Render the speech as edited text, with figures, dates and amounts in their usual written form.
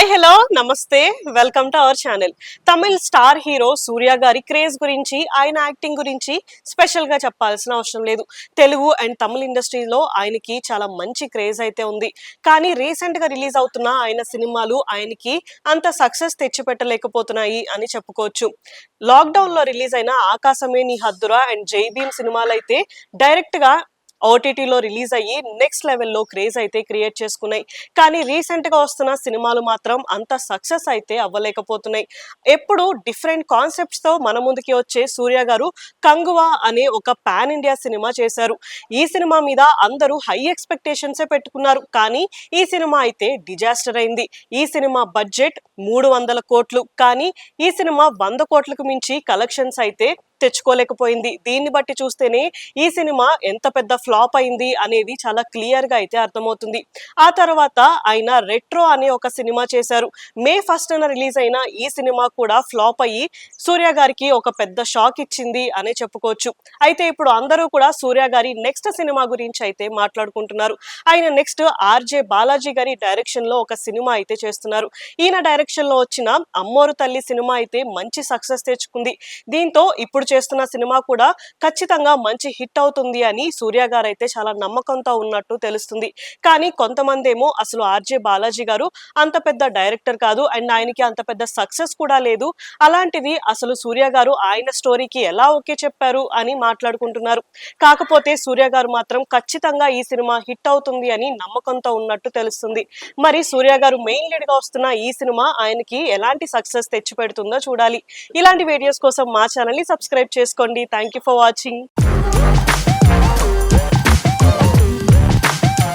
Hi hello నమస్తే welcome to our channel. Tamil star hero Suriya గారి craze గురించి, ఆయన యాక్టింగ్ గురించి స్పెషల్ గా చెప్పాల్సిన అవసరం లేదు. తెలుగు అండ్ తమిళ్ ఇండస్ట్రీలో ఆయనకి చాలా మంచి క్రేజ్ అయితే ఉంది. కానీ రీసెంట్ గా రిలీజ్ అవుతున్న ఆయన సినిమాలు ఆయనకి అంత సక్సెస్ తెచ్చిపెట్టలేకపోతున్నాయి అని చెప్పుకోవచ్చు. లాక్డౌన్ లో రిలీజ్ అయిన ఆకాశమే నీ హద్దురా అండ్ జై భీమ్ సినిమాలు అయితే డైరెక్ట్ గా ఓటీటీలో రిలీజ్ అయ్యి నెక్స్ట్ లెవెల్లో క్రేజ్ అయితే క్రియేట్ చేసుకున్నాయి. కానీ రీసెంట్ గా వస్తున్న సినిమాలు మాత్రం అంత సక్సెస్ అయితే అవ్వలేకపోతున్నాయి. ఎప్పుడు డిఫరెంట్ కాన్సెప్ట్స్ తో మన ముందుకి వచ్చే సూర్య గారు కంగువా అనే ఒక పాన్ ఇండియా సినిమా చేశారు. ఈ సినిమా మీద అందరూ హై ఎక్స్పెక్టేషన్స్ పెట్టుకున్నారు. కానీ ఈ సినిమా అయితే డిజాస్టర్ అయింది. ఈ సినిమా బడ్జెట్ 300 కోట్లు, కానీ ఈ సినిమా 100 కోట్లకు మించి కలెక్షన్స్ అయితే తెచ్చుకోలేకపోయింది. దీన్ని బట్టి చూస్తేనే ఈ సినిమా ఎంత పెద్ద ఫ్లాప్ అయింది అనేది చాలా క్లియర్ గా అయితే అర్థమవుతుంది. ఆ తర్వాత ఆయన రెట్రో అనే ఒక సినిమా చేశారు. మే 1st రిలీజ్ అయిన ఈ సినిమా కూడా ఫ్లాప్ అయ్యి సూర్య గారికి ఒక పెద్ద షాక్ ఇచ్చింది అనే చెప్పుకోవచ్చు. అయితే ఇప్పుడు అందరూ కూడా సూర్య గారి నెక్స్ట్ సినిమా గురించి అయితే మాట్లాడుకుంటున్నారు. ఆయన నెక్స్ట్ ఆర్జే బాలాజీ గారి డైరెక్షన్ లో ఒక సినిమా అయితే చేస్తున్నారు. ఈయన డైరెక్షన్ లో వచ్చిన అమ్మోరు తల్లి సినిమా అయితే మంచి సక్సెస్ తెచ్చుకుంది. దీంతో ఇప్పుడు చేస్తున్న సినిమా కూడా ఖచ్చితంగా మంచి హిట్ అవుతుంది అని సూర్య గారు అయితే చాలా నమ్మకంతో ఉన్నట్టు తెలుస్తుంది. కానీ కొంతమంది ఏమో అసలు ఆర్జే బాలాజీ గారు అంత పెద్ద డైరెక్టర్ కాదు అండ్ ఆయనకి అంత పెద్ద సక్సెస్ కూడా లేదు, అలాంటిది అసలు సూర్య గారు ఆయన స్టోరీకి ఎలా ఓకే చెప్పారు అని మాట్లాడుకుంటున్నారు. కాకపోతే సూర్య గారు మాత్రం ఖచ్చితంగా ఈ సినిమా హిట్ అవుతుంది అని నమ్మకంతో ఉన్నట్టు తెలుస్తుంది. మరి సూర్య గారు మెయిన్ లీడ్ గా వస్తున్న ఈ సినిమా ఆయనకి ఎలాంటి సక్సెస్ తెచ్చి పెడుతుందో చూడాలి. ఇలాంటి వీడియోస్ కోసం మా ఛానల్ ని సబ్స్క్రైబ్ చేసుకోండి. Thank you for watching.